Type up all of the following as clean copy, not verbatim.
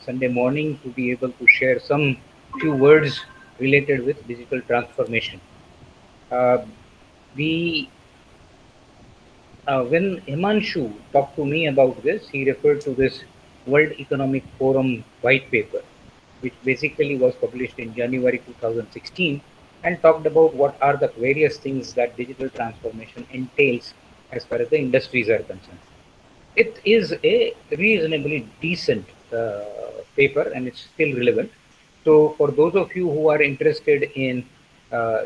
Sunday morning to be able to share some few words related with digital transformation. Uh, the when Himanshu talked to me about this, he referred to this World Economic Forum white paper, which basically was published in January 2016 and talked about what are the various things that digital transformation entails as far as the industries are concerned. It is a reasonably decent paper and it's still relevant. So, for those of you who are interested in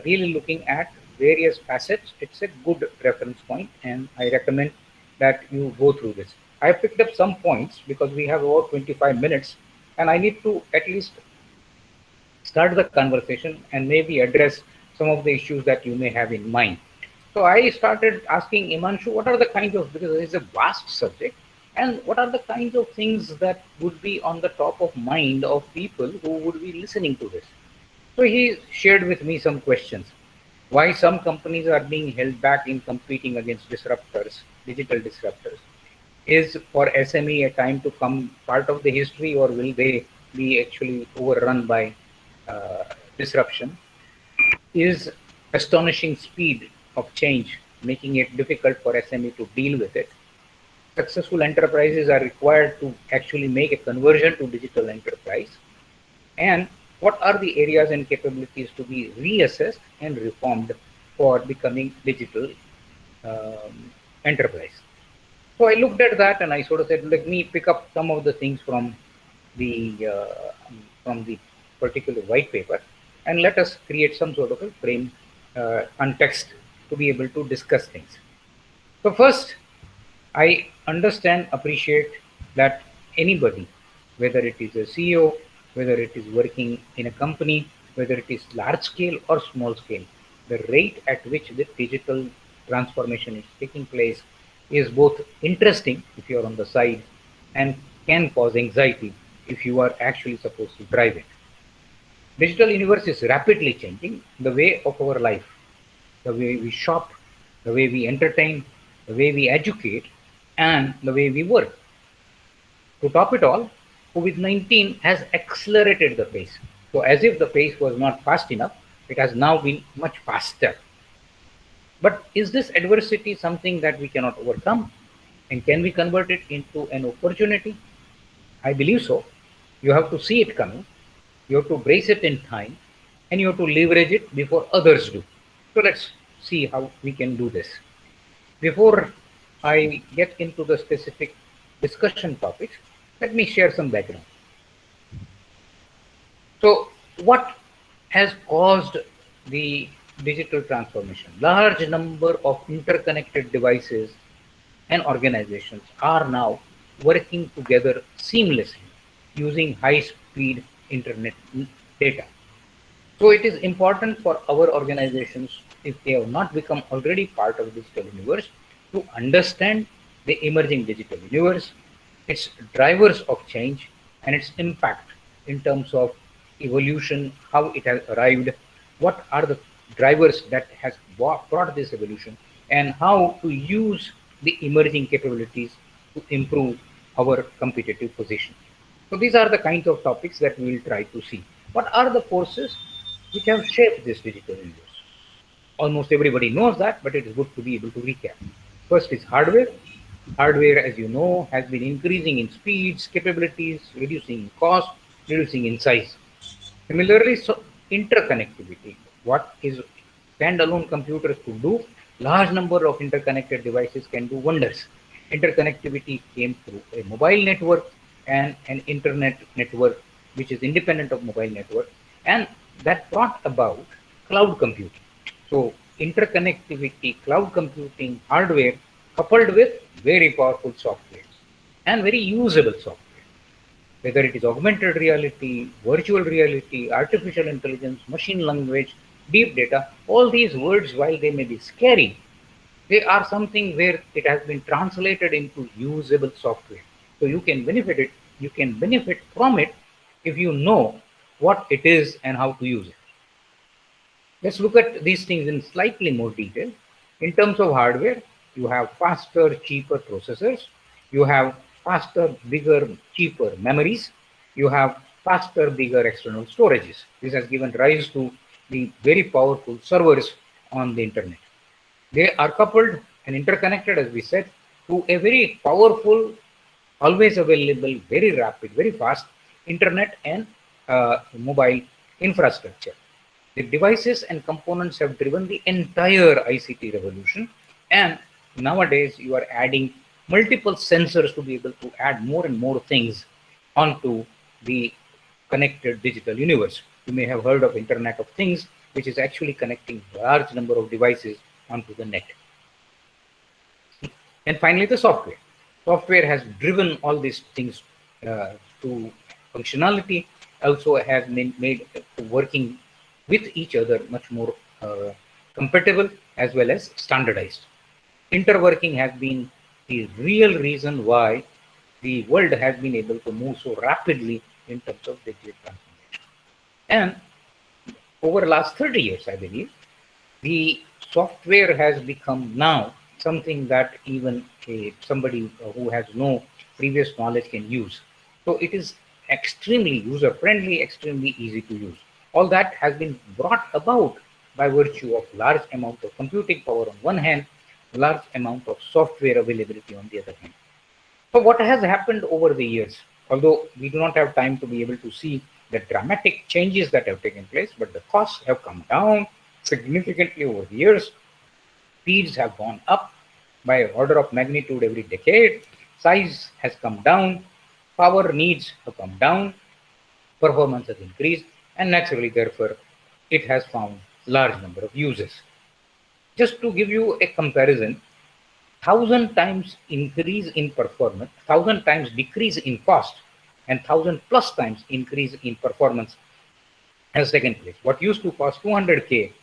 really looking at various facets, it's a good reference point, and I recommend that you go through this. I picked up some points because we have about 25 minutes, and I need to at least start the conversation and maybe address some of the issues that you may have in mind. So I started asking Imanshu, what are the kinds of, because it's a vast subject, and what are the kinds of things that would be on the top of mind of people who would be listening to this? So he shared with me some questions. Why some companies are being held back in competing against disruptors, digital disruptors? Is for SME a time to come part of the history, or will they be actually overrun by uh, disruption? Is astonishing speed of change making it difficult for SME to deal with it? Successful enterprises are required to actually make a conversion to digital enterprise. And what are the areas and capabilities to be reassessed and reformed for becoming digital enterprise? So I looked at that and I sort of said, let me pick up some of the things from the particular white paper, and let us create some sort of a frame context to be able to discuss things. So first, I understand, appreciate that anybody, whether it is a CEO, whether it is working in a company, whether it is large scale or small scale, the rate at which the digital transformation is taking place is both interesting if you are on the side and can cause anxiety if you are actually supposed to drive it. Digital universe is rapidly changing the way of our life, the way we shop, the way we entertain, the way we educate, and the way we work. To top it all, COVID 19 has accelerated the pace. So, as if the pace was not fast enough, it has now been much faster. But is this adversity something that we cannot overcome? And can we convert it into an opportunity? I believe so. You have to see it coming, you have to brace it in time, and you have to leverage it before others do. So, let's see how we can do this. Before I get into the specific discussion topics, let me share some background. So, what has caused the digital transformation? Large number of interconnected devices and organizations are now working together seamlessly using high speed internet data. So it is important for our organizations, if they have not become already part of digital universe, to understand the emerging digital universe, its drivers of change, and its impact in terms of evolution, how it has arrived, what are the drivers that has brought this evolution, and how to use the emerging capabilities to improve our competitive position. So these are the kinds of topics that we will try to see. What are the forces which have shaped this digital universe? Almost everybody knows that, but it is good to be able to recap. First is hardware. Hardware, as you know, has been increasing in speeds, capabilities, reducing in cost, reducing in size. Similarly, so interconnectivity. What is standalone computers could do, large number of interconnected devices can do wonders. Interconnectivity came through a mobile network and an internet network, which is independent of mobile network, and that brought about cloud computing. So interconnectivity, cloud computing, hardware, coupled with very powerful software and very usable software, whether it is augmented reality, virtual reality, artificial intelligence, machine language, deep data, all these words, while they may be scary, they are something where it has been translated into usable software. So you can benefit from it if you know what it is and how to use it. Let's look at these things in slightly more detail. In terms of hardware, you have faster, cheaper processors. You have faster, bigger, cheaper memories. You have faster, bigger external storages. This has given rise to the very powerful servers on the internet. They are coupled and interconnected, as we said, to a very powerful, always available, very rapid, very fast internet and mobile infrastructure. The devices and components have driven the entire ICT revolution, and nowadays you are adding multiple sensors to be able to add more and more things onto the connected digital universe. You may have heard of Internet of Things, which is actually connecting large number of devices onto the net. And finally, the software. Software has driven all these things to functionality, also has been made working with each other much more compatible as well as standardized. Interworking has been the real reason why the world has been able to move so rapidly in terms of digital transformation. And over the last 30 years, I believe, the software has become now something that even somebody who has no previous knowledge can use. So it is extremely user friendly, extremely easy to use. All that has been brought about by virtue of large amount of computing power on one hand, large amount of software availability on the other hand. So what has happened over the years, although we do not have time to be able to see the dramatic changes that have taken place, but the costs have come down significantly over the years. Speeds have gone up by an order of magnitude every decade. Size has come down. Power needs have come down. Performance has increased. And naturally, therefore, it has found large number of users. Just to give you a comparison, 1,000 times increase in performance, 1,000 times decrease in cost, and 1,000 plus times increase in performance has taken place. What used to cost $200K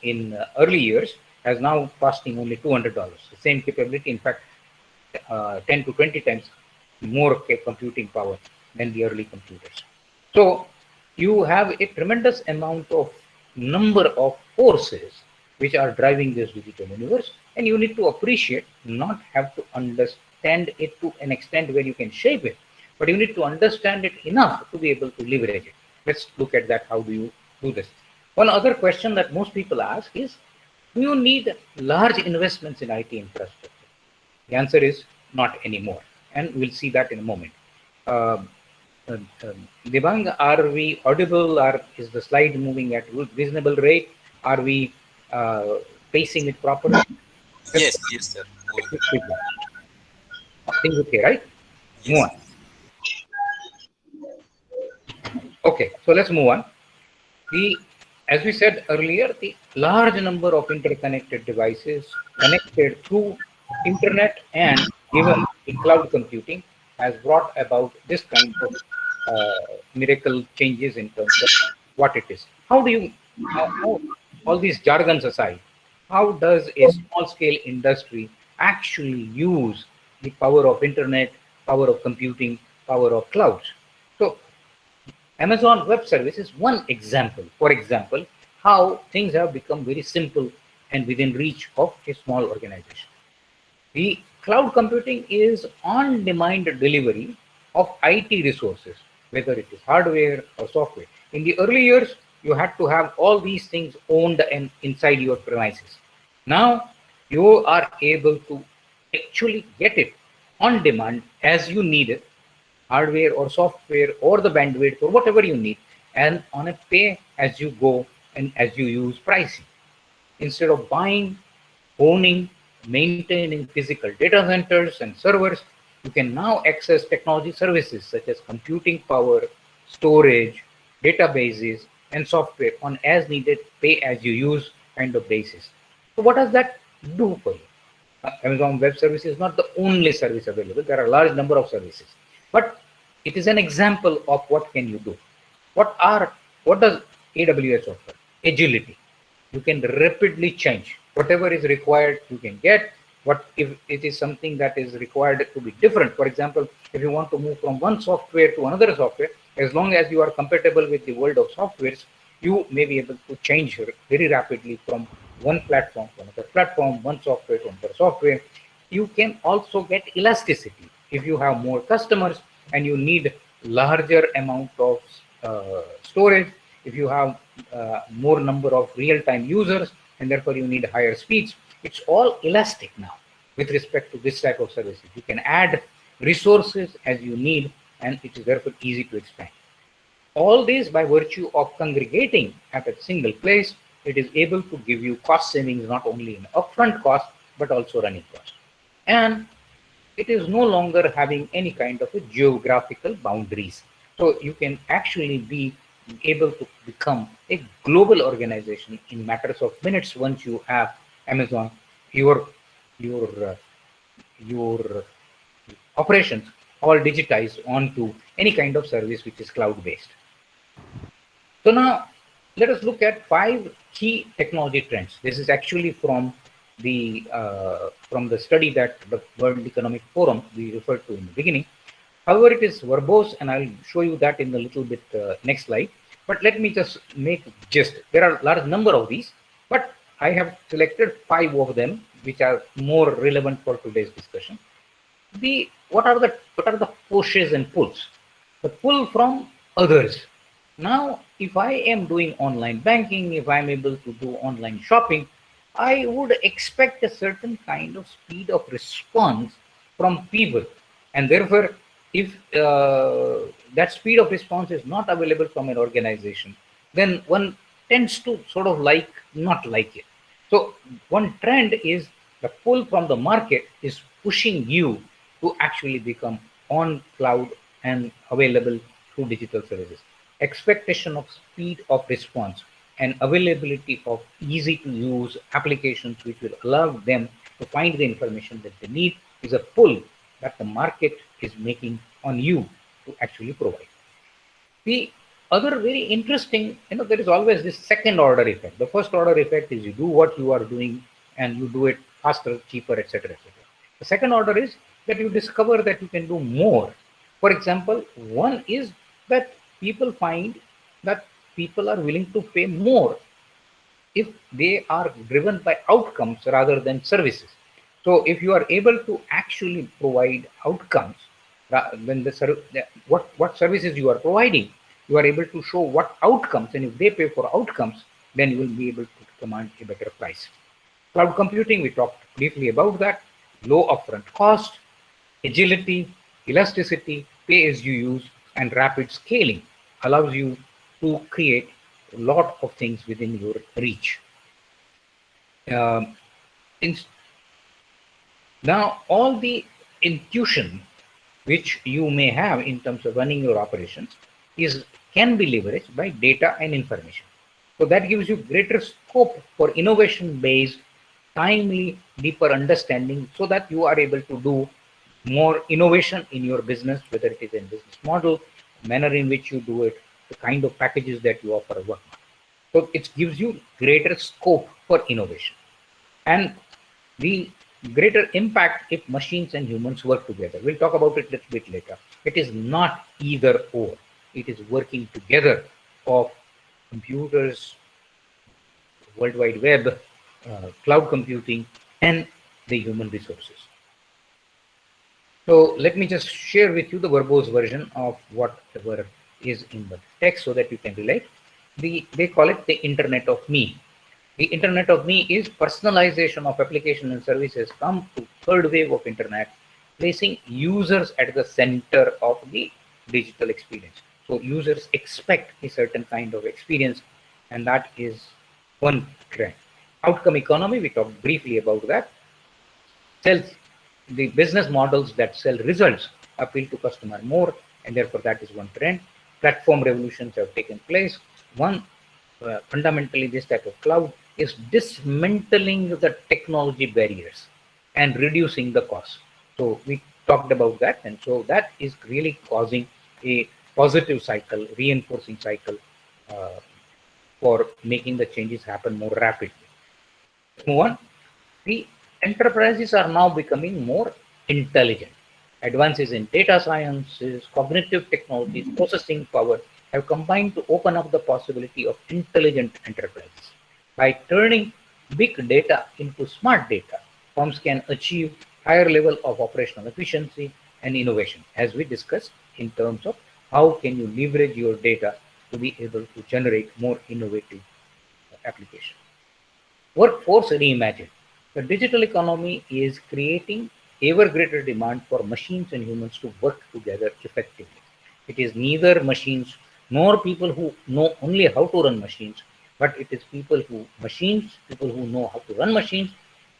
in early years has now costing only $200. The same capability, in fact, 10 to 20 times more computing power than the early computers. So you have a tremendous amount of number of forces which are driving this digital universe, and you need to appreciate, not have to understand it to an extent where you can shape it, but you need to understand it enough to be able to leverage it. Let's look at that. How do you do this? One other question that most people ask is, do you need large investments in IT infrastructure? The answer is not anymore, and we'll see that in a moment. Devang, are we audible? Is the slide moving at reasonable rate? Are we pacing it properly? Yes, yes, sir. Things okay, right? Yes. Move on. Okay, so let's move on. As we said earlier, the large number of interconnected devices connected through internet and even the cloud computing has brought about this kind of miracle changes in terms of what it is. How do you, all these jargons aside, how does a small scale industry actually use the power of internet, power of computing, power of clouds? So Amazon Web Service is one example. For example, how things have become very simple and within reach of a small organization. The cloud computing is on-demand delivery of IT resources, whether it is hardware or software. In the early years, you had to have all these things owned and inside your premises. Now, you are able to actually get it on demand as you need it, hardware or software or the bandwidth or whatever you need, and on a pay as you go and as you use pricing. Instead of buying, owning, maintaining physical data centers and servers, you can now access technology services such as computing power, storage, databases, and software on as needed, pay as you use kind of basis. So what does that do for you? Amazon Web Service is not the only service available. There are a large number of services, but it is an example of what can you do. What does AWS offer? Agility. You can rapidly change. Whatever is required, you can get. What if it is something that is required to be different? For example, if you want to move from one software to another software, as long as you are compatible with the world of softwares, you may be able to change very rapidly from one platform to another platform, one software to another software. You can also get elasticity. If you have more customers and you need larger amount of storage, if you have more number of real-time users and therefore you need higher speeds, it's all elastic now with respect to this type of services. You can add resources as you need, and it is therefore easy to expand. All this by virtue of congregating at a single place, it is able to give you cost savings not only in upfront cost but also running cost. And it is no longer having any kind of a geographical boundaries. So you can actually be able to become a global organization in matters of minutes once you have Amazon, your your uh, your operations all digitized onto any kind of service which is cloud based. So now let us look at 5 key technology trends. This is actually from the study that the World Economic Forum we referred to in the beginning. However, it is verbose, and I'll show you that in a little bit next slide. But let me just make gist. There are a large number of these, but I have selected 5 of them which are more relevant for today's discussion. What are the pushes and pulls? The pull from others. Now, if I am doing online banking, if I'm able to do online shopping, I would expect a certain kind of speed of response from people. And therefore, if that speed of response is not available from an organization, then one tends to sort of not like it. So one trend is the pull from the market is pushing you to actually become on cloud and available through digital services. Expectation of speed of response and availability of easy to use applications which will allow them to find the information that they need is a pull that the market is making on you to actually provide. The other very interesting, there is always this second order effect. The first order effect is you do what you are doing and you do it faster, cheaper, etc., etc. The second order is that you discover that you can do more. For example, one is that people find that people are willing to pay more if they are driven by outcomes rather than services. So if you are able to actually provide outcomes, when what services you are providing, you are able to show what outcomes, and if they pay for outcomes, then you will be able to command a better price. Cloud computing, we talked briefly about that. Low upfront cost, agility, elasticity, pay as you use, and rapid scaling allows you to create a lot of things within your reach. Now, all the intuition which you may have in terms of running your operations can be leveraged by data and information. So that gives you greater scope for innovation-based, timely, deeper understanding, so that you are able to do more innovation in your business, whether it is a business model, manner in which you do it, the kind of packages that you offer work. So it gives you greater scope for innovation and the greater impact if machines and humans work together. We'll talk about it a little bit later. It is not either or. It is working together of computers, World Wide Web, cloud computing, and the human resources. So let me just share with you the verbose version of whatever is in the text so that you can relate. They call it the Internet of Me. The Internet of Me is personalization of application and services come to third wave of Internet, placing users at the center of the digital experience. So users expect a certain kind of experience, and that is one trend. Outcome economy, we talked briefly about that. The business models that sell results appeal to customer more, and therefore that is one trend. Platform revolutions have taken place. One, fundamentally this type of cloud is dismantling the technology barriers and reducing the cost. So we talked about that, and so that is really causing a positive cycle, reinforcing cycle for making the changes happen more rapidly. Let's move on. The enterprises are now becoming more intelligent. Advances in data sciences, cognitive technologies, processing power have combined to open up the possibility of intelligent enterprises. By turning big data into smart data, firms can achieve higher level of operational efficiency, and innovation, as we discussed in terms of how can you leverage your data to be able to generate more innovative application. Workforce reimagined. The digital economy is creating ever greater demand for machines and humans to work together effectively. It is neither machines nor people who know only how to run machines, but it is people who know how to run machines,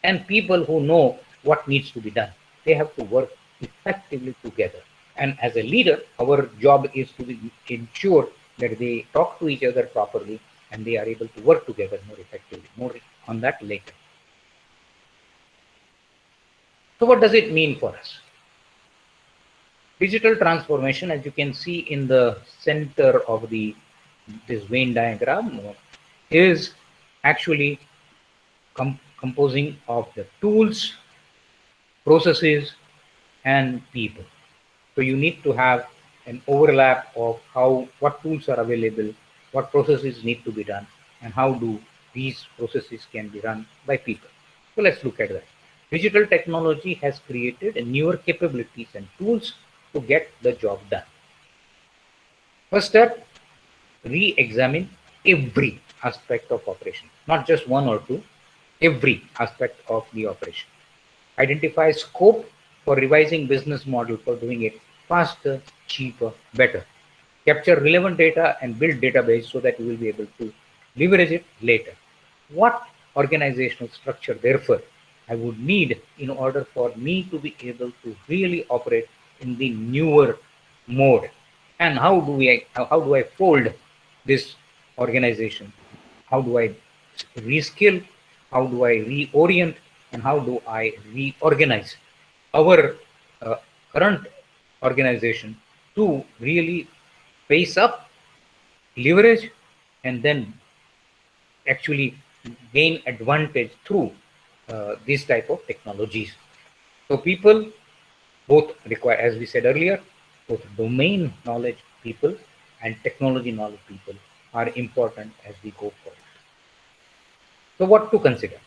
and people who know what needs to be done. They have to work effectively together. And as a leader, our job is to ensure that they talk to each other properly and they are able to work together more effectively. More on that later. So what does it mean for us? Digital transformation, as you can see in the center of this Venn diagram, is actually composing of the tools, processes, and people. So you need to have an overlap of what tools are available, what processes need to be done, and how do these processes can be run by people. So let's look at that. Digital technology has created newer capabilities and tools to get the job done. First step, re-examine every aspect of operation, not just one or two, every aspect of the operation. Identify scope for revising business model for doing it faster, cheaper, better. Capture relevant data and build database so that you will be able to leverage it later. What organizational structure, therefore, I would need in order for me to be able to really operate in the newer mode? And how do I fold this organization? How do I reskill? How do I reorient? And how do I reorganize our uh, current organization to really face up, leverage, and then actually gain advantage through these type of technologies? So people both require, as we said earlier, both domain knowledge people and technology knowledge people are important as we go forward. So what to consider?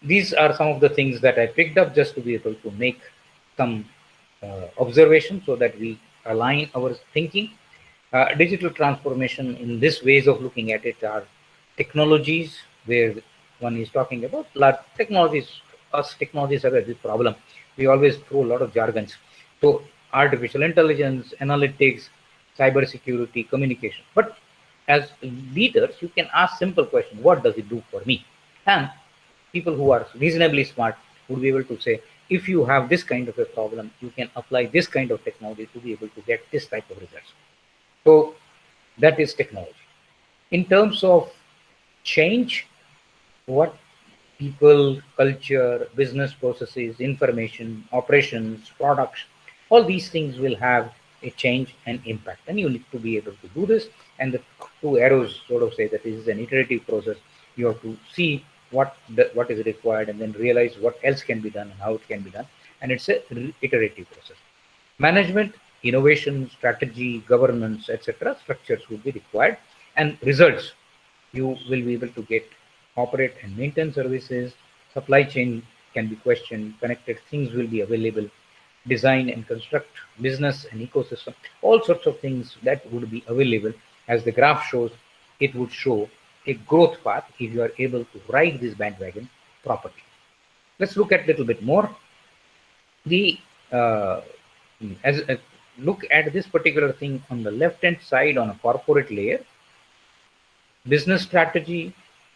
These are some of the things that I picked up just to be able to make some observations so that we align our thinking. Digital transformation in this ways of looking at it are technologies where one is talking about large technologies. Us technologies have a big problem. We always throw a lot of jargons. So artificial intelligence, analytics, cyber security, communication. But as leaders, you can ask simple question: what does it do for me? And people who are reasonably smart would be able to say, if you have this kind of a problem, you can apply this kind of technology to be able to get this type of results. So that is technology. In terms of change, what people, culture, business processes, information, operations, products, all these things will have a change and impact. And you need to be able to do this. And the two arrows sort of say that this is an iterative process. You have to see what is required and then realize what else can be done and how it can be done. And it's a iterative process. Management, innovation, strategy, governance, etc. structures will be required, and results you will be able to get operate and maintain services. Supply chain can be questioned, connected things will be available, design and construct business and ecosystem, all sorts of things that would be available. As the graph shows, it would show a growth path if you are able to ride this bandwagon properly. Let's look at a little bit more. The as look at this particular thing on the left hand side on a corporate layer: business strategy,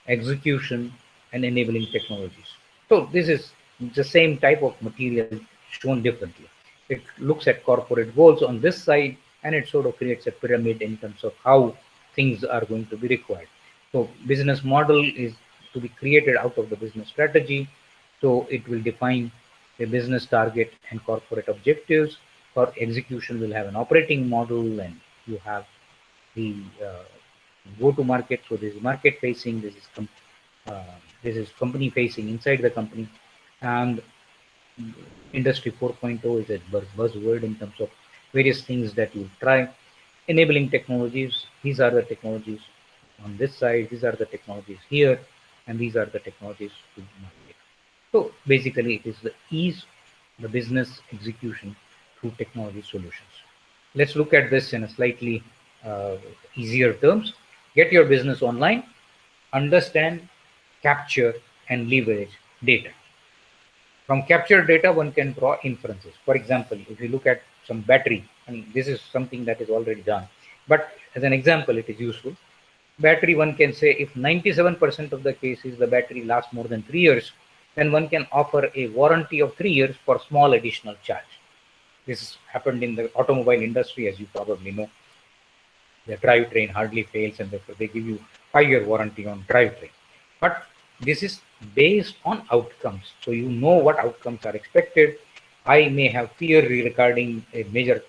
execution, and enabling technologies. So this is the same type of material shown differently. It looks at corporate goals on this side, and it sort of creates a pyramid in terms of how things are going to be required. So business model is to be created out of the business strategy. So it will define the business target and corporate objectives. For execution, will have an operating model, and you have the go to market. So this is market facing, this is company facing inside the company. And industry 4.0 is a buzzword in terms of various things that you try. Enabling technologies, these are the technologies on this side, these are the technologies here, and these are the technologies to market. So basically it is the ease, the business execution through technology solutions. Let's look at this in a slightly easier terms. Get your business online, understand, capture, and leverage data. From captured data, one can draw inferences. For example, if you look at some battery, I mean, this is something that is already done, but as an example, it is useful. Battery, one can say if 97% of the cases the battery lasts more than 3 years, then one can offer a warranty of 3 years for small additional charge. This happened in the automobile industry, as you probably know. The drivetrain hardly fails, and therefore they give you 5 year warranty on drivetrain. But this is based on outcomes, so you know what outcomes are expected. I may have fear regarding a major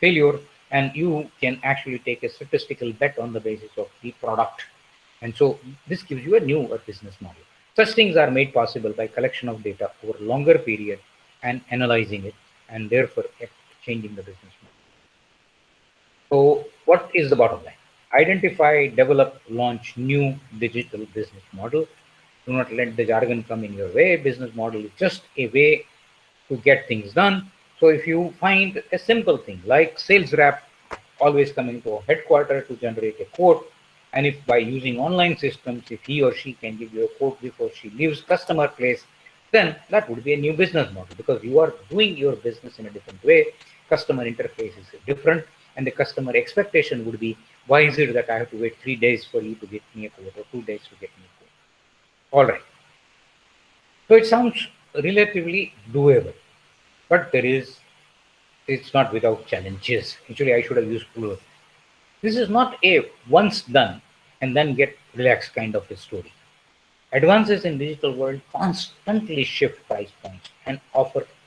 failure, and you can actually take a statistical bet on the basis of the product. And so this gives you a newer business model. Such things are made possible by collection of data over longer period and analyzing it, and therefore changing the business model. So what is the bottom line? Identify, develop, launch new digital business model. Do not let the jargon come in your way. Business model is just a way to get things done. So if you find a simple thing like sales rep always coming to a headquarter to generate a quote, and if by using online systems, if he or she can give you a quote before she leaves customer place, then that would be a new business model, because you are doing your business in a different way. Customer interface is different, and the customer expectation would be, why is it that I have to wait 3 days for you to get me a quote, or 2 days to get me a quote? All right. So it sounds relatively doable, but it's not without challenges. Actually, I should have used plural. This is not a once done and then get relaxed kind of a story. Advances in digital world constantly shift price points and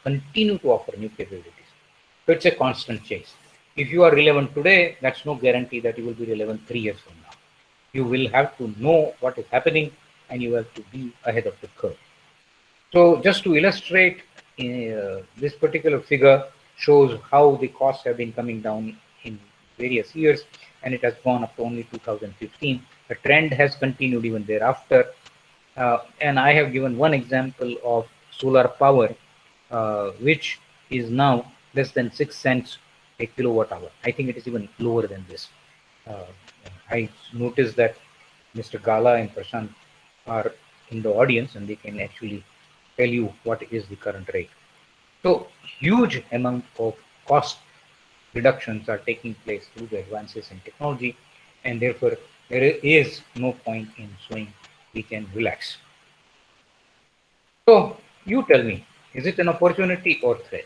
continue to offer new capabilities. So it's a constant chase. If you are relevant today, that's no guarantee that you will be relevant 3 years from now. You will have to know what is happening, and you have to be ahead of the curve. So just to illustrate, this particular figure shows how the costs have been coming down in various years, and it has gone up to only 2015. The trend has continued even thereafter. And I have given one example of solar power, which is now less than 6 cents a kilowatt hour. I think it is even lower than this. Uh, I noticed that Mr. Gala and Prashant are in the audience, and they can actually tell you what is the current rate. So huge amount of cost reductions are taking place through the advances in technology, and therefore there is no point in saying we can relax. So you tell me, is it an opportunity or threat?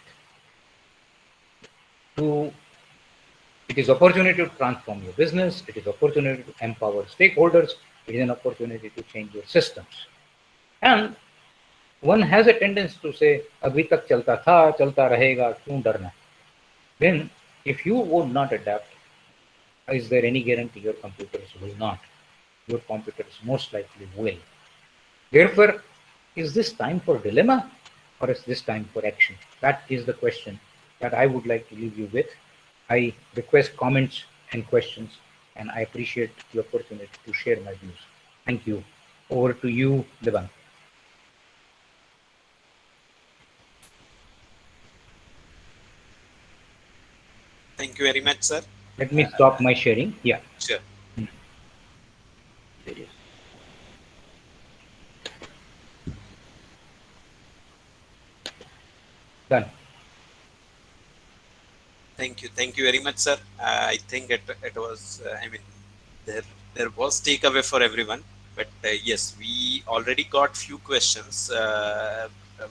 It is opportunity to transform your business. It is opportunity to empower stakeholders. It is an opportunity to change your systems. And one has a tendency to say, "Abhi tak chalta tha, chalta rahega, kyun darna?" Then, if you would not adapt, is there any guarantee your computers will not? Your computers most likely will. Therefore, is this time for dilemma, or is this time for action? That is the question that I would like to leave you with. I request comments and questions, and I appreciate the opportunity to share my views. Thank you. Over to you, Devang. Thank you very much, sir. Let me stop my sharing. Yeah. Sure. Done. Thank you very much, sir. I think it was. I mean, there was takeaway for everyone. But yes, we already got few questions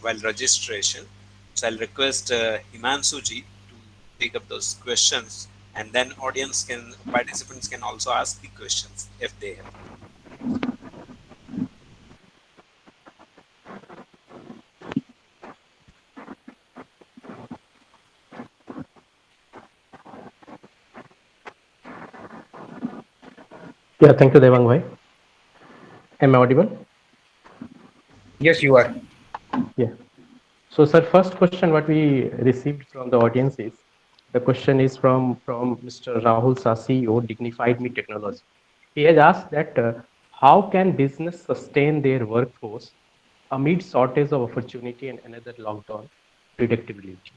while registration. So I'll request Himanshu ji to take up those questions, and then participants can also ask the questions if they have. Yeah, thank you, Devang bhai. Am I audible? Yes, you are. Yeah. So, sir, first question what we received from the audience is, the question is from Mr. Rahul Sasi, CEO, Dignified Me Technology. He has asked that how can business sustain their workforce amid shortage of opportunity and another lockdown predictability?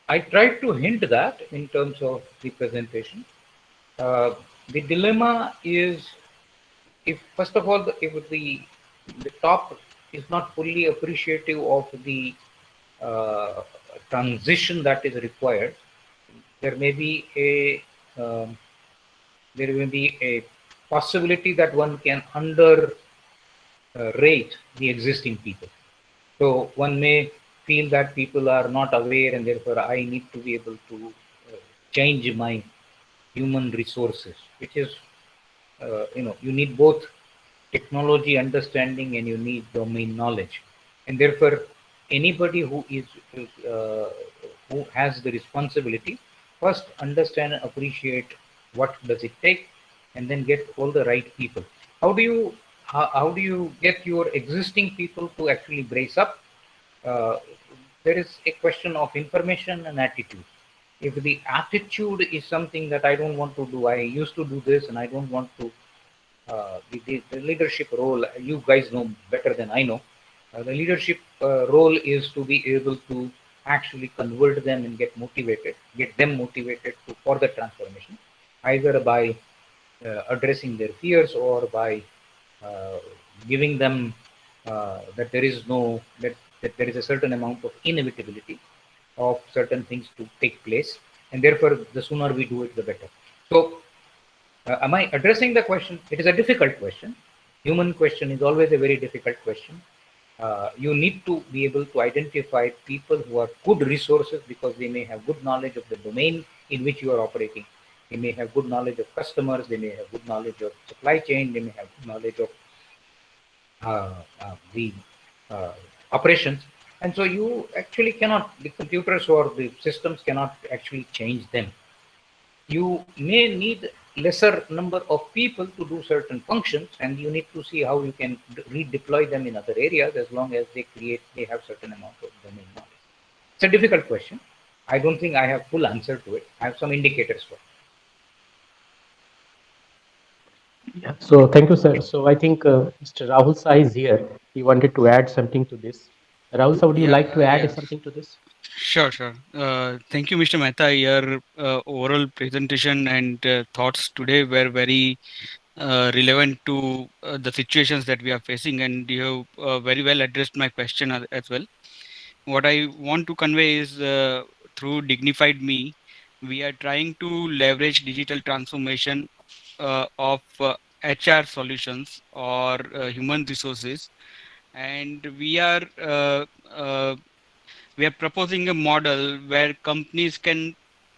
I tried to hint that in terms of the presentation. The dilemma is, if first of all, if the top is not fully appreciative of the uh, transition that is required, there may be a um, there may be a possibility that one can under rate the existing people. So one may feel that people are not aware, and therefore I need to be able to change my human resources, which is you need both technology understanding and you need domain knowledge, and therefore anybody uh, who has the responsibility first understand and appreciate what does it take, and then get all the right people. How do you get your existing people to actually brace up? uh, there is a question of information and attitude. If the attitude is something that I don't want to do, I used to do this and I don't want to, the leadership role, you guys know better than I know. The leadership role is to be able to actually convert them and get them motivated for the transformation, either by addressing their fears or by uh, giving them that there is no that there is a certain amount of inevitability of certain things to take place, and therefore the sooner we do it the better. So am I addressing the question? It is a difficult question. Human question is always a very difficult question. You need to be able to identify people who are good resources because they may have good knowledge of the domain in which you are operating. They may have good knowledge of customers. They may have good knowledge of supply chain. They may have good knowledge of the uh, operations. And so you actually cannot, the computers or the systems cannot actually change them. You may need lesser number of people to do certain functions, and you need to see how you can redeploy them in other areas as long as they have certain amount of domain knowledge. It's a difficult question. I don't think I have full answer to it. I have some indicators for it. Yeah. So thank you, sir. So I think Mr. Rahul Sai is here. He wanted to add something to this. Rahul Sai, would you Yeah, like to add yeah, something to this? sure, sure. Thank you, Mr. Mehta. Your overall presentation and thoughts today were very relevant to the situations that we are facing, and you have very well addressed my question as well. What I want to convey is through Dignified Me, we are trying to leverage digital transformation of HR solutions or human resources, and we are proposing a model where companies can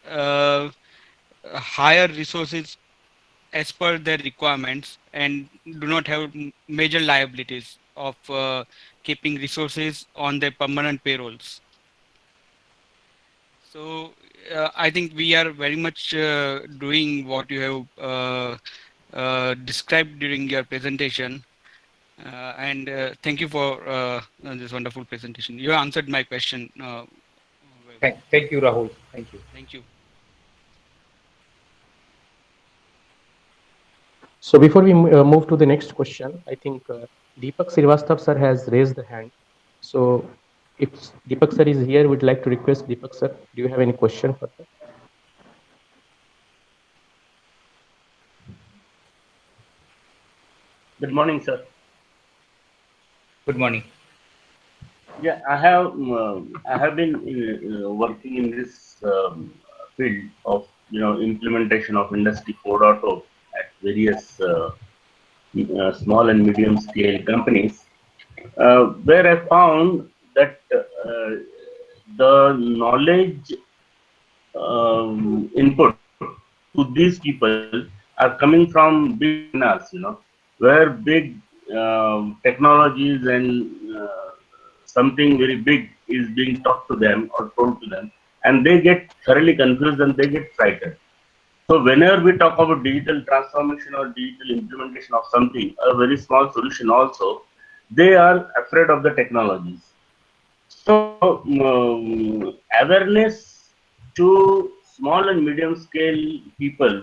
uh, hire resources as per their requirements and do not have major liabilities of keeping resources on their permanent payrolls. So I think we are very much doing what you have described during your presentation. And thank you for this wonderful presentation. You answered my question very well. Thank you, Rahul. Thank you. Thank you. So before we move to the next question, I think Deepak Srivastava sir has raised the hand. So if Deepak sir is here, we'd like to request Deepak sir. Do you have any question for that? Good morning, sir. Good morning. Yeah, I have been working in this field of implementation of Industry 4.0 at various small and medium scale companies, where I found that the knowledge input to these people are coming from big entrepreneurs, where big technologies and something very big is being talked to them or told to them, and they get thoroughly confused and they get frightened. So whenever we talk about digital transformation or digital implementation of something, a very small solution also, they are afraid of the technologies. So awareness to small and medium scale people,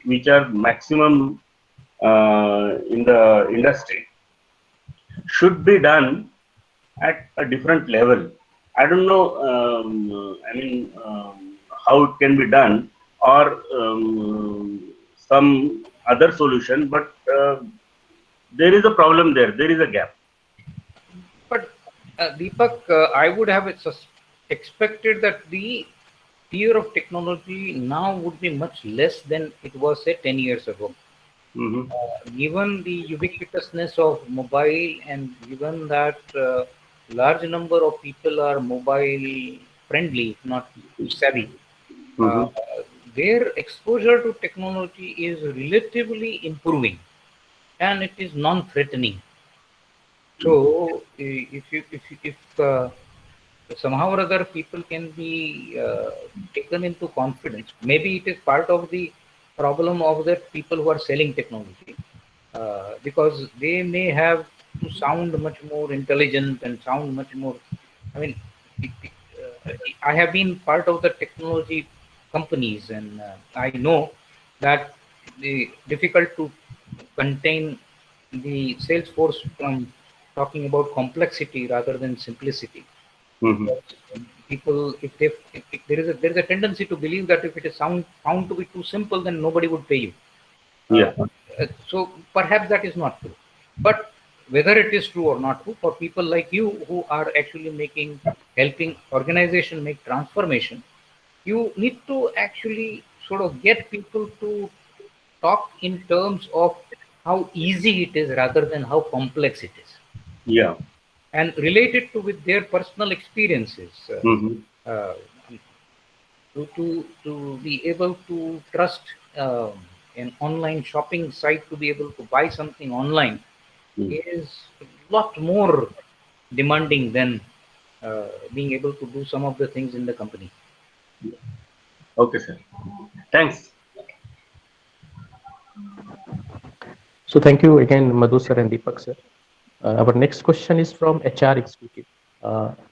which are maximum in the industry, should be done at a different level. I don't know, how it can be done, or some other solution, but there is a problem there. There is a gap. But Deepak, I would have expected that the fear of technology now would be much less than it was, say, 10 years ago. Mhm. Given the ubiquitousness of mobile, and given that large number of people are mobile friendly, not savvy, uh, Mhm. their exposure to technology is relatively improving, and it is non-threatening. So if somehow or other people can be taken into confidence, maybe it is part of the problem of the people who are selling technology, because they may have to sound much more intelligent and sound much more, I mean, I have been part of the technology companies, and I know that the difficult to contain the sales force from talking about complexity rather than simplicity. Mhm. Because people, if there is a tendency to believe that if it is found to be too simple, then nobody would pay you. Uh, Yeah. so perhaps that is not true. But whether it is true or not true, for people like you who are actually helping organization make transformation, you need to actually sort of get people to talk in terms of how easy it is rather than how complex it is, Yeah. and relate it to with their personal experiences. Mhm. Uh, to be able to trust an online shopping site, to be able to buy something online, Mm. is a lot more demanding than being able to do some of the things in the company. Okay, sir. Thanks. So thank you again, Madhu sir and Deepak sir. Our next question is from HR executive.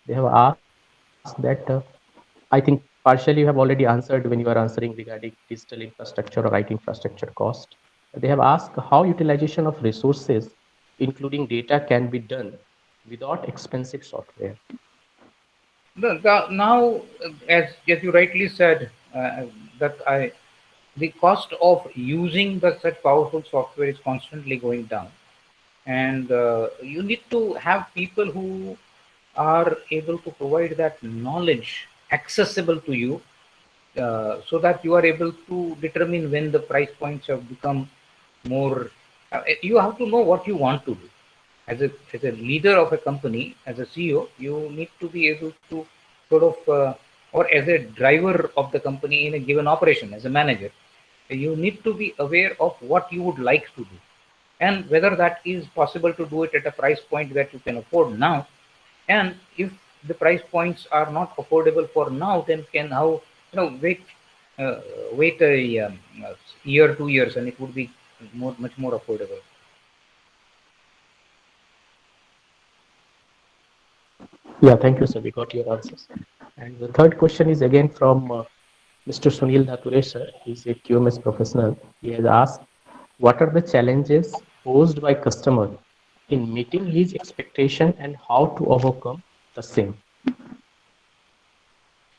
They have asked that I think partially you have already answered when you are answering regarding digital infrastructure or IT infrastructure cost. They have asked how utilization of resources, including data, can be done without expensive software. Now, as you rightly said, that the cost of using the such powerful software is constantly going down, and you need to have people who are able to provide that knowledge accessible to you, so that you are able to determine when the price points have become more. You have to know what you want to do as a leader of a company, as a CEO. You need to be able to sort of, or as a driver of the company in a given operation, as a manager, you need to be aware of what you would like to do, and whether that is possible to do it at a price point that you can afford now. And if the price points are not affordable for now, then can how, uh, wait a year, 2 years, and it would be much more affordable. Yeah, thank you, sir. We got your answers. And the third question is again from Mr. Sunil Dhature, sir. He's a QMS professional. He has asked, what are the challenges posed by customer in meeting his expectation and how to overcome the same?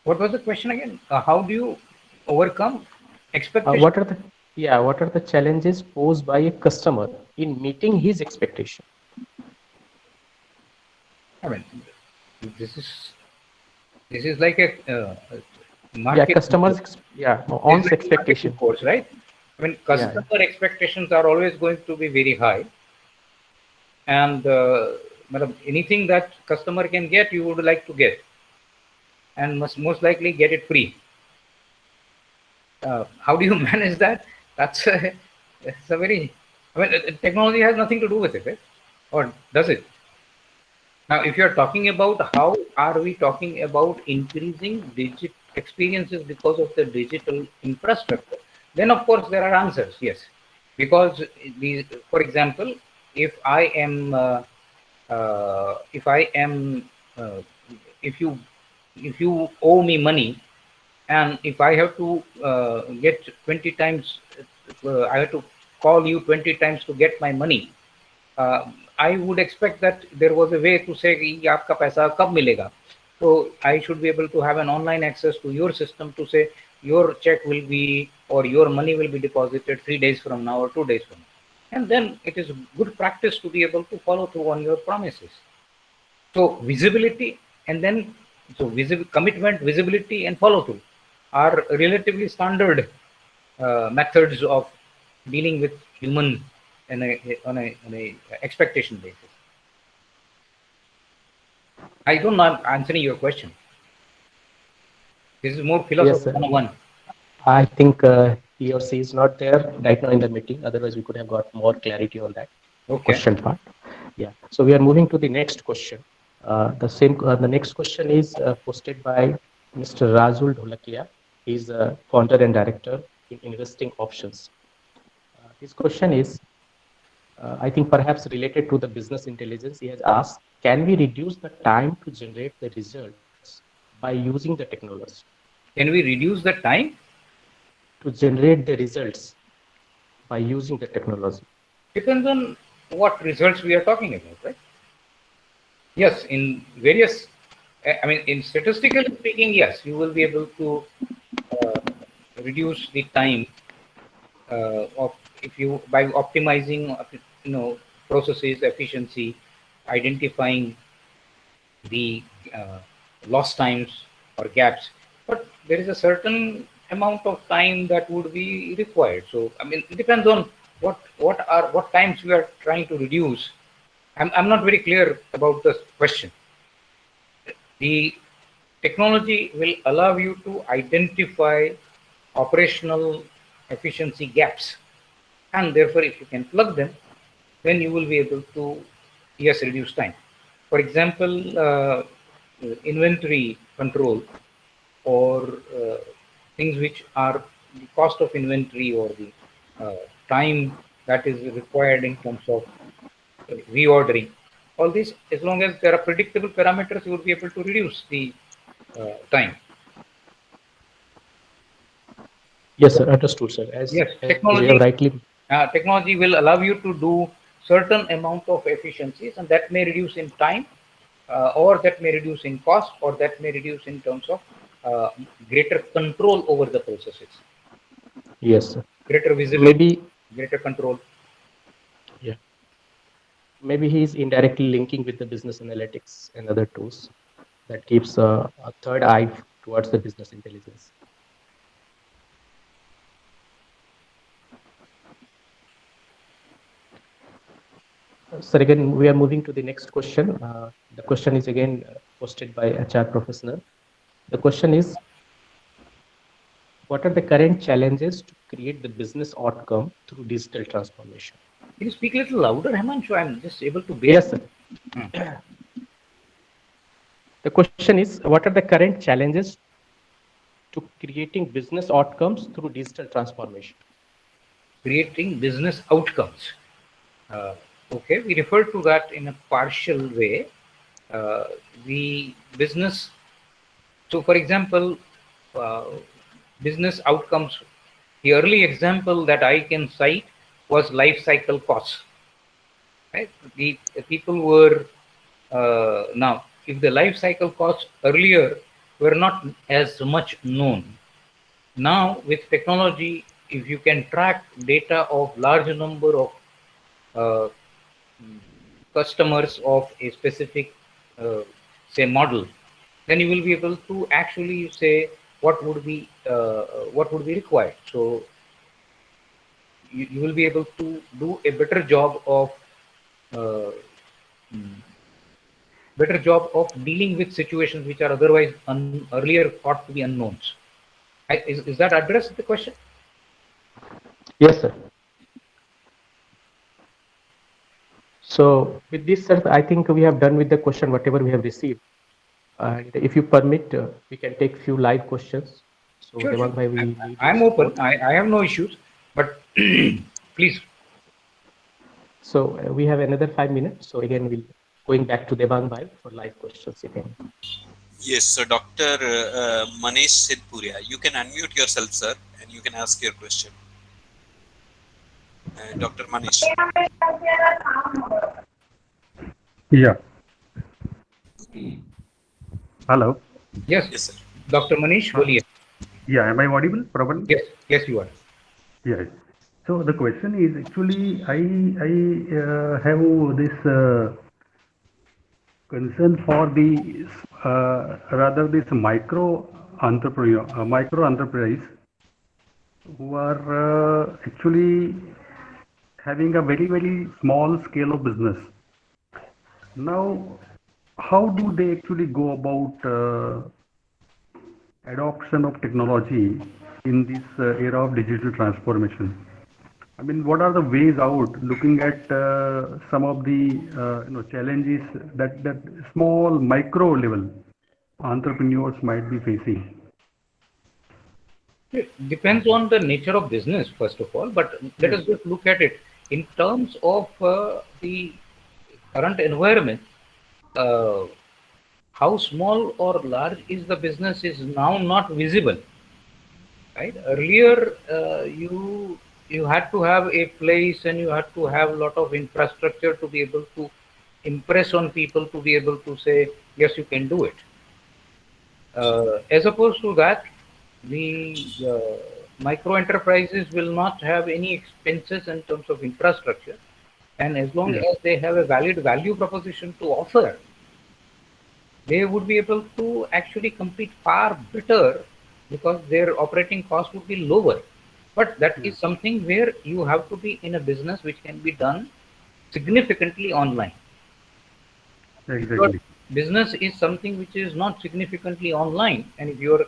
What was the question again? How do you overcome expectation? What are the challenges posed by a customer in meeting his expectation? I mean, this is this is like a Yeah, market. customers, This is on like a marketing expectation. course, right? I mean, Yeah, customer expectations are always going to be very high, and madam, anything that customer can get, you would like to get, and must most likely get it free. How do you manage that? That's a very, I mean, technology has nothing to do with it, right? Or does it? Now, if you're talking about how are we talking about increasing digit experiences because of the digital infrastructure, then of course there are answers. Yes, because for example, if I am, if I am, uh, if you if you owe me money, and if I have to get 20 times, I have to call you 20 times to get my money. I would expect that there was a way to say कि आपका पैसा कब मिलेगा. So I should be able to have an online access to your system to say your check will be or your money will be deposited 3 days from now or 2 days from now. And then it is good practice to be able to follow through on your promises. So visibility and then commitment, visibility, and follow through are relatively standard methods of dealing with human on a expectation basis. I don't know. I'm answering your question. This is more Yes, philosophy sir. 101. I think he or she is not there right now in the meeting. Otherwise, we could have got more clarity on that Okay. question part. Yeah. So we are moving to the next question. The next question is posted by Mr. Razul Dholakia. He's a founder and director in Investing Options. His question is, I think perhaps related to the business intelligence. He has asked, can we reduce the time to generate the results by using the technology Can we reduce the time? to generate the results by using the technology? Depends on what results we are talking about, right? Yes, in various, I mean, in statistically speaking, yes, you will be able to uh, reduce the time of if you by optimizing, processes efficiency, identifying the uh, lost times or gaps, but there is a certain amount of time that would be required. So I mean, it depends on what times we are trying to reduce. I'm not very clear about the question. The technology will allow you to identify operational efficiency gaps, and therefore if you can plug them, then you will be able to, yes, reduce time. For example, inventory control or things which are the cost of inventory or the time that is required in terms of reordering. All these, as long as there are predictable parameters, you will be able to reduce the time. Yes, sir. Understood, sir. Yes, As you have rightly. technology will allow you to do certain amount of efficiencies, and that may reduce in time, or that may reduce in cost, or that may reduce in terms of greater control over the processes, Yes, sir. greater visibility, Maybe, greater control. yeah. Maybe he is indirectly linking with the business analytics and other tools that keeps a third eye towards the business intelligence. Sir, again, we are moving to the next question. The question is again posted by HR professional. The question is, what are the current challenges to create the business outcome through digital transformation? Can you speak a little louder, Himanshu? I'm just able to bear. Yes, sir. The question is, what are the current challenges to creating business outcomes through digital transformation? Creating business outcomes. Uh, okay, we refer to that in a partial way. The business, so for example, uh, business outcomes, the early example that I can cite was life cycle costs. Right? The people were now, if the life cycle costs earlier were not as much known, now with technology, if you can track data of large number of uh, customers of a specific say model, then you will be able to actually say what would be required. So you will be able to do a uh, mm, better job of dealing with situations which are otherwise earlier thought to be unknowns. Is that addressed the question? Yes, sir. So with this, sir, I think we have done with the question, whatever we have received. And if you permit, we can take few live questions. So Sure, sure. Devang bhai, we need your I'm open. support. I have no issues, but please. So we have another 5 minutes. So again, we'll going back to Devang bhai for live questions again. Yes, so Dr. Manish Sidhpuria, you can unmute yourself, sir, and you can ask your question. Dr. Manish. Yeah. Hello. Yes, Yes, sir. Dr. Manish, बोलिए. Yeah. Am I audible properly? Yes, yes, you are. Yes. So the question is actually I have this concern for the rather this micro enterprise who are actually having a very small scale of business. Now, how do they actually go about adoption of technology in this era of digital transformation? I mean, what are the ways out? Looking at some of the challenges that small micro level entrepreneurs might be facing. It depends on the nature of business, first of all, but let Yes. us just look at it in terms of the current environment. Uh, how small or large is the business is now not visible, right? Earlier, you had to have a place and you had to have a lot of infrastructure to be able to impress on people, to be able to say yes, you can do it. As opposed to that, the micro enterprises will not have any expenses in terms of infrastructure, and as long Yes. as they have a valid value proposition to offer, they would be able to actually compete far better because their operating cost would be lower. But that Yes. is something where you have to be in a business which can be done significantly online. If your Exactly. business is something which is not significantly online, and if you're,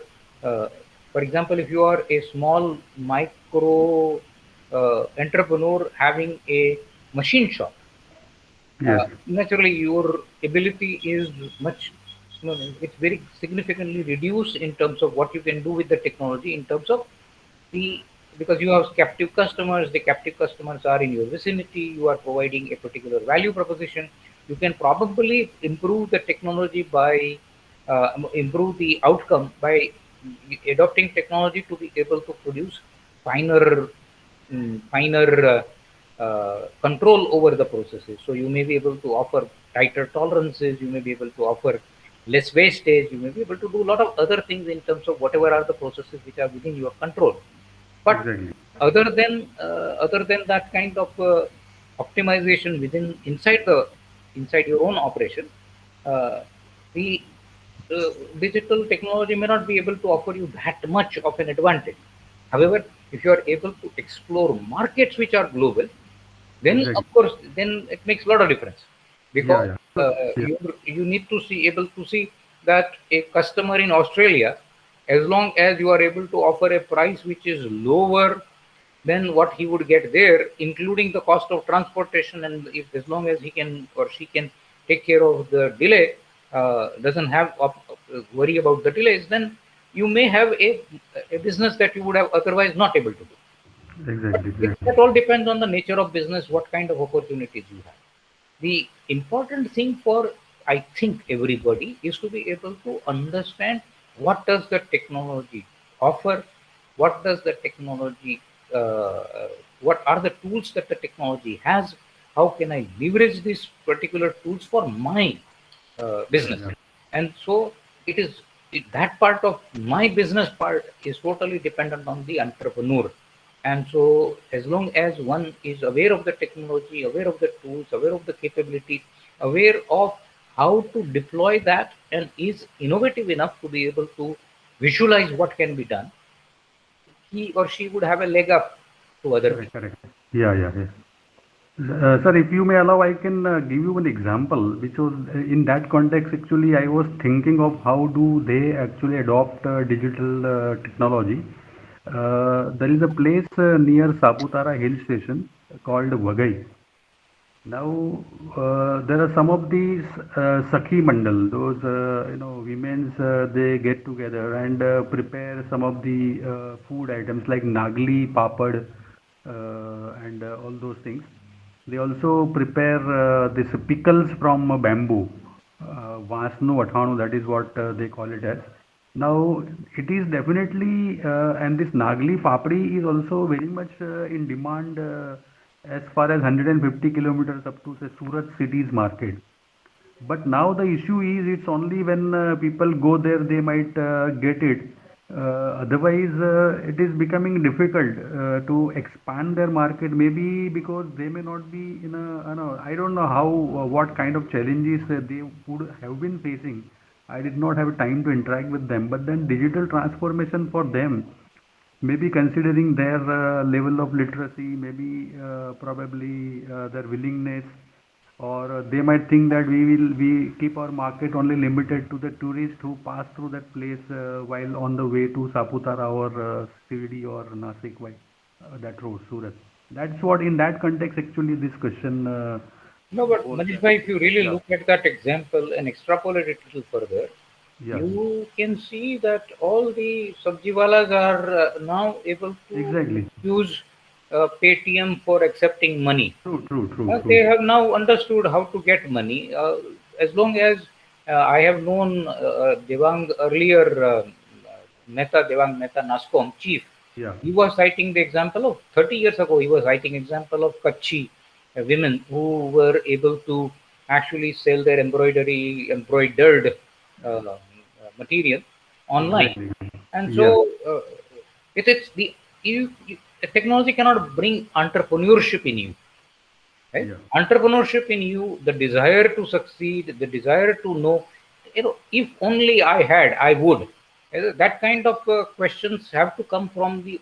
for example, if you are a small micro entrepreneur having a machine shop, Yes. naturally your ability is much, it's very significantly reduced in terms of what you can do with the technology in terms of the, because you have captive customers, the captive customers are in your vicinity, you are providing a particular value proposition, you can probably improve the technology by improve the outcome by adopting technology to be able to produce finer finer control over the processes. So you may be able to offer tighter tolerances, you may be able to offer less wastage, you may be able to do a lot of other things in terms of whatever are the processes which are within your control. But Exactly. other than that kind of optimization within inside your own operation, uh, the digital technology may not be able to offer you that much of an advantage. However, if you are able to explore markets which are global, then of Exactly. course, then it makes a lot of difference Yeah. because Yeah. So, yeah. you need to see able to see that a customer in Australia, as long as you are able to offer a price which is lower than what he would get there, including the cost of transportation, and if as long as he can or she can take care of the delay, doesn't have worry about the delays, then you may have a business that you would have otherwise not able to do. But Exactly. Exactly. that all depends on the nature of business, what kind of opportunities you have. The important thing for, I think, everybody is to be able to understand what does the technology offer, what does the technology, what are the tools that the technology has, how can I leverage these particular tools for my Yeah. business. Yeah. And so it is that part of my business part is totally dependent on the entrepreneur. And so as long as one is aware of the technology, aware of the tools, aware of the capabilities, aware of how to deploy that, and is innovative enough to be able to visualize what can be done, he or she would have a leg up to other Correct. people. Correct. Yeah. Yeah. Yeah. Sir, if you may allow, I can give you an example, which was in that context. Actually, I was thinking of how do they actually adopt digital technology. There is a place near Saputara hill station called Vagai. Now, there are some of these Sakhi Mandal, those women's they get together and prepare some of the food items like nagli, papad, and all those things. They also prepare this pickles from bamboo, vasnu athanu, that is what they call it as. Now, it is definitely, and this nagli papdi is also very much in demand as far as 150 kilometers up to say Surat city's market. But now the issue is it's only when people go there they might get it. Otherwise, it is becoming difficult to expand their market. Maybe because they may not be in a, I don't know how, what kind of challenges they would have been facing. I did not have time to interact with them. But then digital transformation for them, maybe considering their level of literacy, maybe probably their willingness, or they might think that we keep our market only limited to the tourists who pass through that place while on the way to Saputara or Sirdi or Nasik, that road, Surat. That's what, in that context, actually, this question. No, but was Manish bhai, if you really Yeah, look at that example and extrapolate it a little further, yeah, you can see that all the sabjiwalas are now able to exactly. use Paytm for accepting money. True, true, true, They true. have now understood how to get money. As long as I have known Devang earlier, Mehta, Devang Mehta Nascom, chief, Yeah, he was citing the example of 30 years ago, he was citing example of Kutchi women who were able to actually sell their embroidered material online. exactly. And Yeah, so it's the the technology cannot bring entrepreneurship in you, right? yeah, Entrepreneurship in you, the desire to succeed, the desire to know, if only I had, I would. That kind of questions have to come from the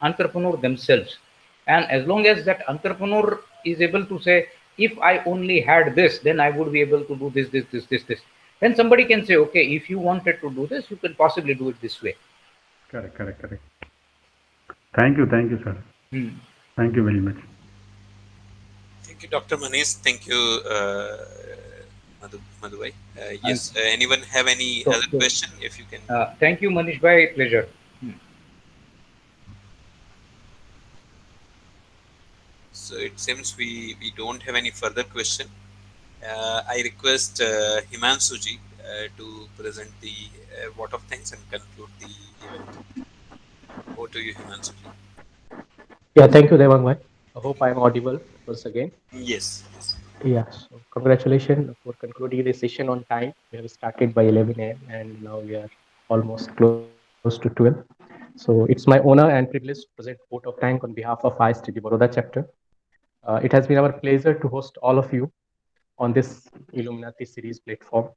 entrepreneur themselves. And as long as that entrepreneur is able to say, if I only had this, then I would be able to do this, then somebody can say, okay, if you wanted to do this, you can possibly do it this way. correct, correct, correct. Thank you, sir. Hmm. Thank you very much. Thank you, Dr. Manish. Thank you, Madhubhai. Yes, anyone have any So, other question? If you can. thank you, Manish bhai, pleasure. Hmm. So it seems we don't have any further question. I request Himanshuji to present the vote of thanks and conclude the event. Over to you, Himanshuji. Yeah, thank you, Devang bhai. I hope I'm audible once again. Yes, yes. Yeah, so congratulations for concluding the session on time. We have started by 11 a.m. and now we are almost close to 12. So it's my honor and privilege to present vote of thank on behalf of ISTD Baroda chapter. It has been our pleasure to host all of you on this Illuminati series platform.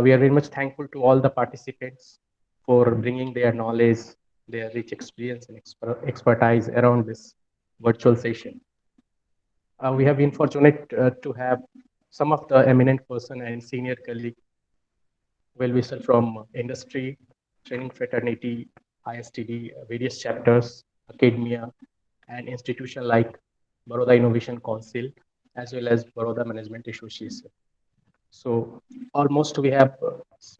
We are very much thankful to all the participants for bringing their knowledge, their rich experience and expertise around this virtual session. We have been fortunate to have some of the eminent person and senior colleague, well-wisher from industry, training fraternity, ISTD, various chapters, academia, and institution like Baroda Innovation Council, as well as Baroda Management Association. So almost we have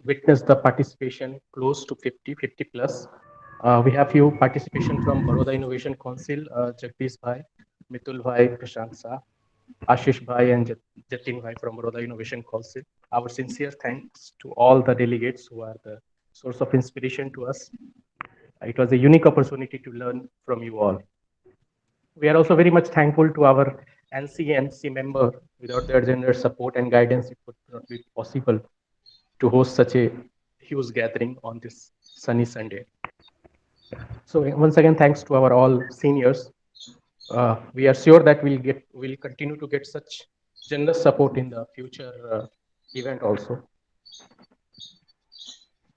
witnessed the participation close to 50 plus. We have few participation from Baroda Innovation Council, Jagdish Bhai, Mitul Bhai, Prashant Shah, Ashish Bhai and Jatin Bhai from Baroda Innovation Council. Our sincere thanks to all the delegates who are the source of inspiration to us. It was a unique opportunity to learn from you all. We are also very much thankful to our NCMC member. Without their generous support and guidance, it would not be possible to host such a huge gathering on this sunny Sunday. So once again, thanks to our all seniors. We are sure that we'll continue to get such generous support in the future event also.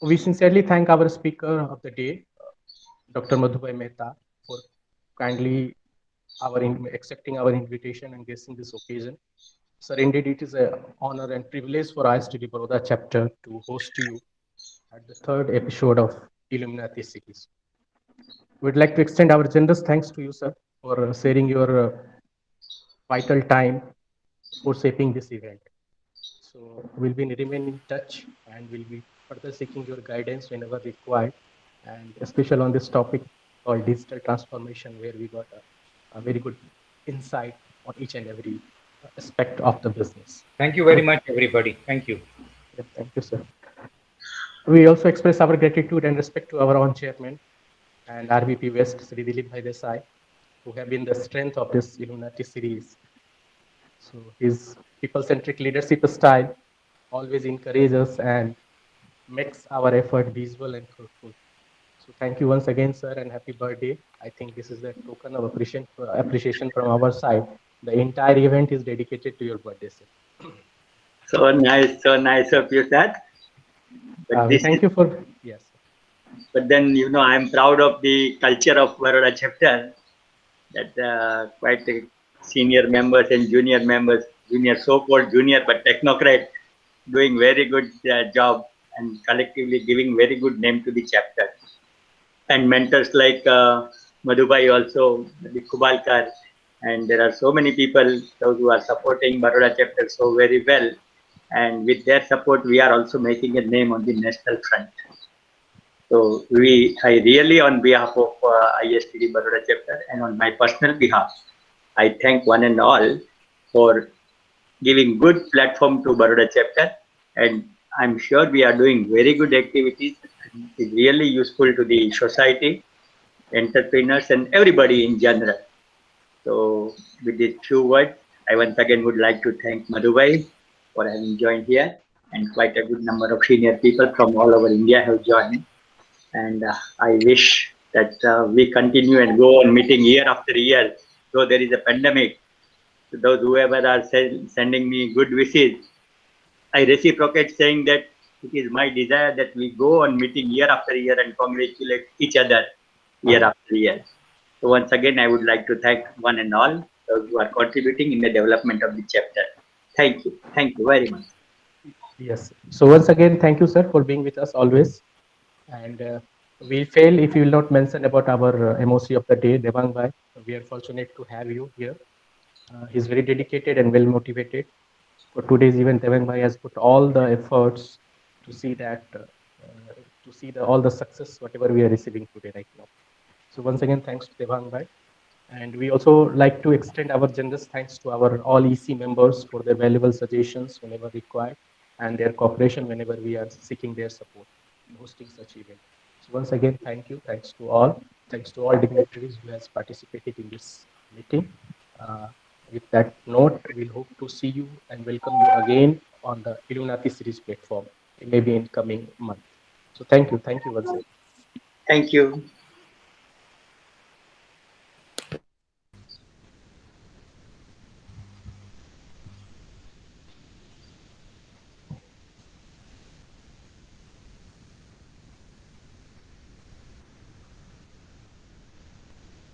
We sincerely thank our speaker of the day, Dr. Madhubhai Mehta, for kindly accepting our invitation and gracing this occasion. Sir, indeed, it is an honor and privilege for ISTD Baroda chapter to host you at the third episode of Illuminati series. We'd like to extend our generous thanks to you, sir, for sharing your vital time for shaping this event. So we'll be remain in touch and we'll be further seeking your guidance whenever required, and especially on this topic called digital transformation, where we got a very good insight on each and every aspect of the business. Thank you very much, everybody. Thank you. Yeah, thank you, sir. We also express our gratitude and respect to our own chairman and RVP West, Sri Dilip Bhai Desai, who have been the strength of this Illuminati series. So his people-centric leadership style always encourages us and makes our effort visual and fruitful. So thank you once again, sir, and happy birthday. I think this is a token of appreciation from our side. The entire event is dedicated to your birthday, sir. So nice of you, sir. But We this thank is, you for, yes. but then I'm proud of the culture of Baroda chapter. That quite senior members and junior members, junior so-called junior but technocrat, doing very good job and collectively giving very good name to the chapter. And mentors like Madhubai also, the Kubalkar, and there are so many people those who are supporting Baroda chapter so very well. And with their support, we are also making a name on the national front. So I really, on behalf of ISTD Baroda chapter and on my personal behalf, I thank one and all for giving good platform to Baroda chapter. And I'm sure we are doing very good activities. It's really useful to the society, entrepreneurs, and everybody in general. So with these few words, I once again would like to thank Madhubai for having joined here, and quite a good number of senior people from all over India have joined. And I wish that we continue and go on meeting year after year, though there is a pandemic. To those whoever are sending me good wishes, I reciprocate saying that it is my desire that we go on meeting year after year and congratulate each other year after year. So once again, I would like to thank one and all those who are contributing in the development of the chapter. Thank you. Thank you very much. Yes. So once again, thank you, sir, for being with us always. And we'll fail if you will not mention about our MOC of the day, Devang Bhai. We are fortunate to have you here. He's very dedicated and well motivated. For today's event, Devang Bhai has put all the efforts to see that, all the success, whatever we are receiving today right now. So once again, thanks to Devang Bhai. And we also like to extend our generous thanks to our all EC members for their valuable suggestions whenever required and their cooperation whenever we are seeking their support in hosting such event. So once again, thank you. Thanks to all. Thanks to all dignitaries who has participated in this meeting. With that note, we'll hope to see you and welcome you again on the Illuminati series platform, maybe in coming month. So thank you. Thank you once again. Thank you.